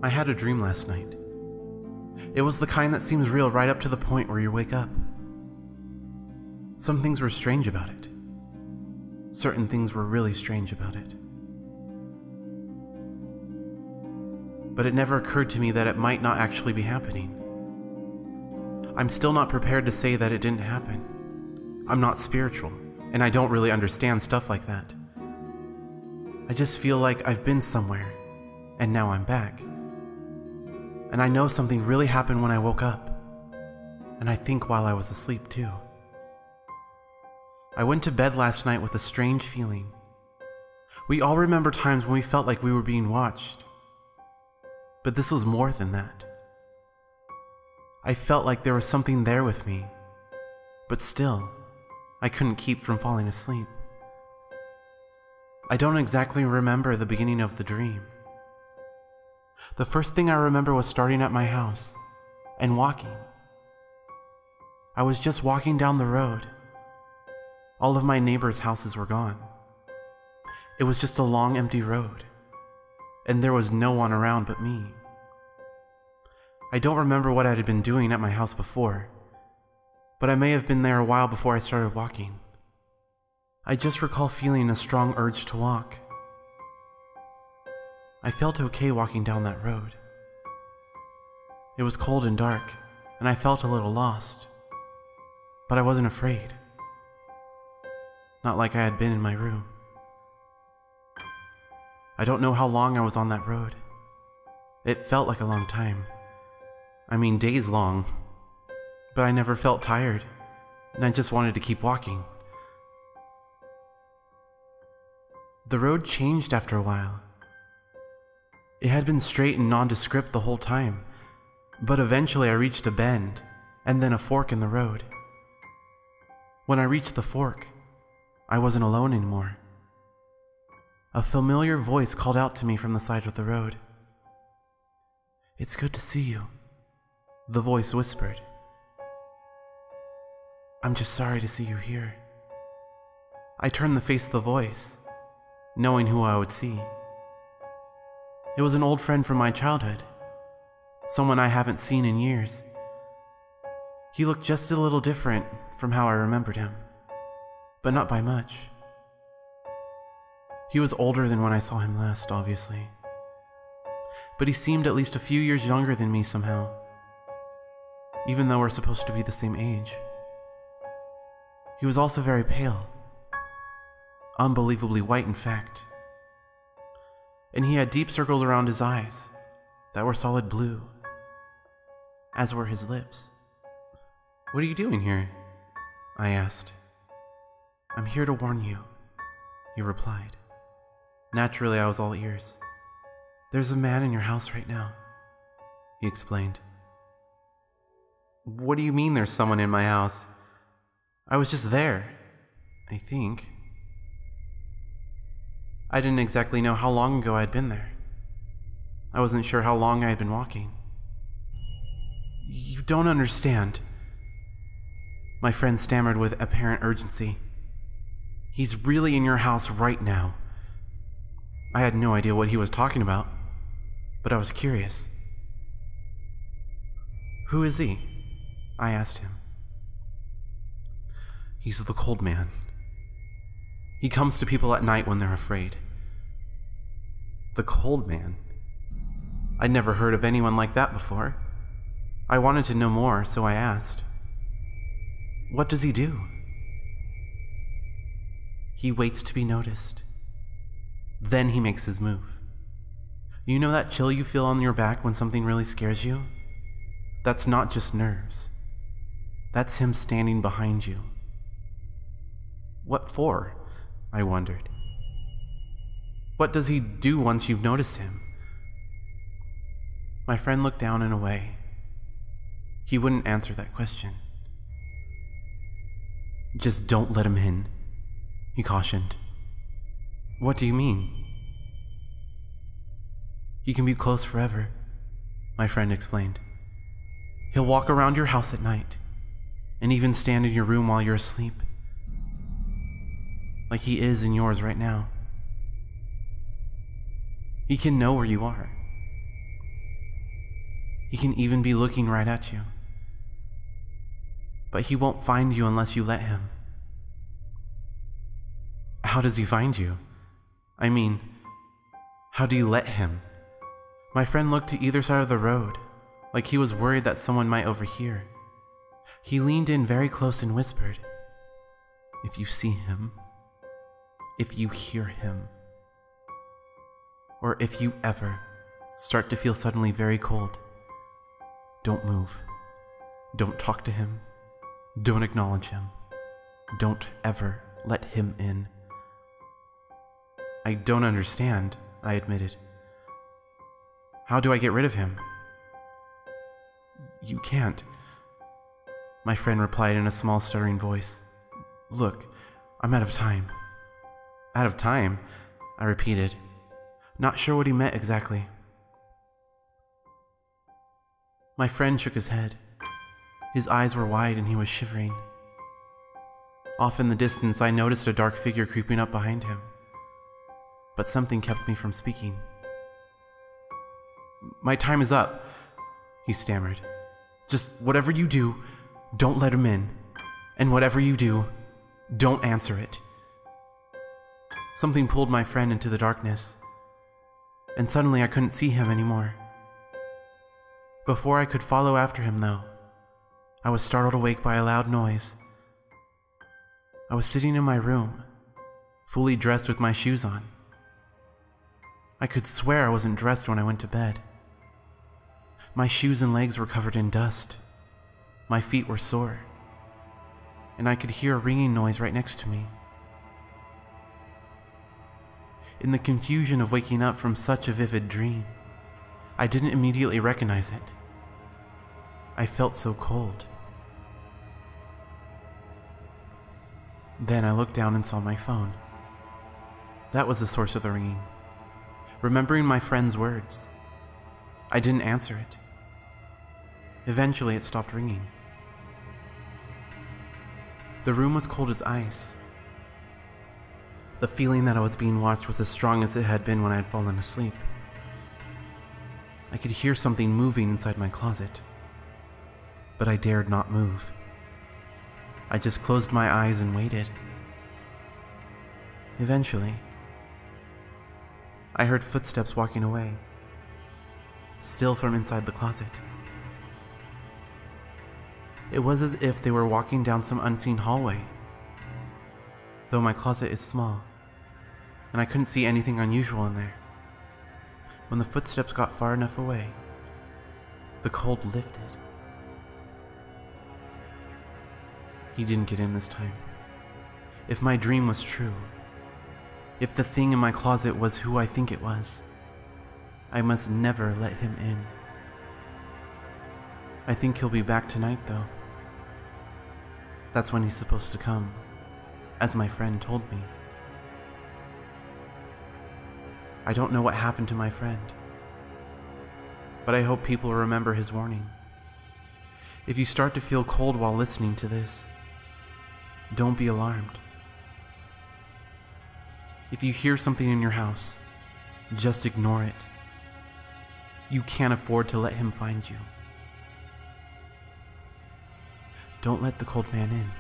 I had a dream last night. It was the kind that seems real right up to the point where you wake up. Some things were strange about it. Certain things were really strange about it. But it never occurred to me that it might not actually be happening. I'm still not prepared to say that it didn't happen. I'm not spiritual, and I don't really understand stuff like that. I just feel like I've been somewhere, and now I'm back. And I know something really happened when I woke up, and I think while I was asleep too. I went to bed last night with a strange feeling. We all remember times when we felt like we were being watched, but this was more than that. I felt like there was something there with me, but still, I couldn't keep from falling asleep. I don't exactly remember the beginning of the dream. The first thing I remember was starting at my house and walking. I was just walking down the road. All of my neighbors' houses were gone. It was just a long, empty road, and there was no one around but me. I don't remember what I had been doing at my house before, but I may have been there a while before I started walking. I just recall feeling a strong urge to walk. I felt okay walking down that road. It was cold and dark, and I felt a little lost, but I wasn't afraid. Not like I had been in my room. I don't know how long I was on that road. It felt like a long time. I mean, days long. But I never felt tired, and I just wanted to keep walking. The road changed after a while. It had been straight and nondescript the whole time, but eventually I reached a bend, and then a fork in the road. When I reached the fork, I wasn't alone anymore. A familiar voice called out to me from the side of the road. "It's good to see you," the voice whispered. "I'm just sorry to see you here." I turned to face the voice, knowing who I would see. It was an old friend from my childhood, someone I haven't seen in years. He looked just a little different from how I remembered him, but not by much. He was older than when I saw him last, obviously, but he seemed at least a few years younger than me somehow, even though we're supposed to be the same age. He was also very pale, unbelievably white in fact, and he had deep circles around his eyes that were solid blue, as were his lips. "What are you doing here?" I asked. "I'm here to warn you," he replied. Naturally, I was all ears. "There's a man in your house right now," he explained. "What do you mean there's someone in my house? I was just there, I think." I didn't exactly know how long ago I had been there. I wasn't sure how long I had been walking. "You don't understand," my friend stammered with apparent urgency. "He's really in your house right now." I had no idea what he was talking about, but I was curious. "Who is he?" I asked him. "He's the cold man. He comes to people at night when they're afraid." The cold man? I'd never heard of anyone like that before. I wanted to know more, so I asked, "What does he do?" "He waits to be noticed. Then he makes his move. You know that chill you feel on your back when something really scares you? That's not just nerves. That's him standing behind you." "What for?" I wondered. "What does he do once you've noticed him?" My friend looked down and away. He wouldn't answer that question. "Just don't let him in," he cautioned. "What do you mean?" "He can be close forever," my friend explained. "He'll walk around your house at night, and even stand in your room while you're asleep, like he is in yours right now. He can know where you are. He can even be looking right at you. But he won't find you unless you let him. How does he find you? I mean, how do you let him? My friend looked to either side of the road, like he was worried that someone might overhear. He leaned in very close and whispered, "If you see him, if you hear him, or if you ever start to feel suddenly very cold, don't move. Don't talk to him. Don't acknowledge him. Don't ever let him in." "I don't understand," I admitted. "How do I get rid of him?" "You can't," my friend replied in a small stuttering voice. "Look, I'm out of time." "Out of time?" I repeated, not sure what he meant exactly. My friend shook his head. His eyes were wide and he was shivering. Off in the distance, I noticed a dark figure creeping up behind him, but something kept me from speaking. "My time is up," he stammered. "Just whatever you do, don't let him in. And whatever you do, don't answer it." Something pulled my friend into the darkness, and suddenly I couldn't see him anymore. Before I could follow after him, though, I was startled awake by a loud noise. I was sitting in my room, fully dressed with my shoes on. I could swear I wasn't dressed when I went to bed. My shoes and legs were covered in dust. My feet were sore, and I could hear a ringing noise right next to me. In the confusion of waking up from such a vivid dream, I didn't immediately recognize it. I felt so cold. Then I looked down and saw my phone. That was the source of the ringing. Remembering my friend's words, I didn't answer it. Eventually, it stopped ringing. The room was cold as ice. The feeling that I was being watched was as strong as it had been when I had fallen asleep. I could hear something moving inside my closet, but I dared not move. I just closed my eyes and waited. Eventually, I heard footsteps walking away, still from inside the closet. It was as if they were walking down some unseen hallway, though my closet is small, and I couldn't see anything unusual in there. When the footsteps got far enough away, the cold lifted. He didn't get in this time. If my dream was true, if the thing in my closet was who I think it was, I must never let him in. I think he'll be back tonight, though. That's when he's supposed to come, as my friend told me. I don't know what happened to my friend, but I hope people remember his warning. If you start to feel cold while listening to this, don't be alarmed. If you hear something in your house, just ignore it. You can't afford to let him find you. Don't let the cold man in.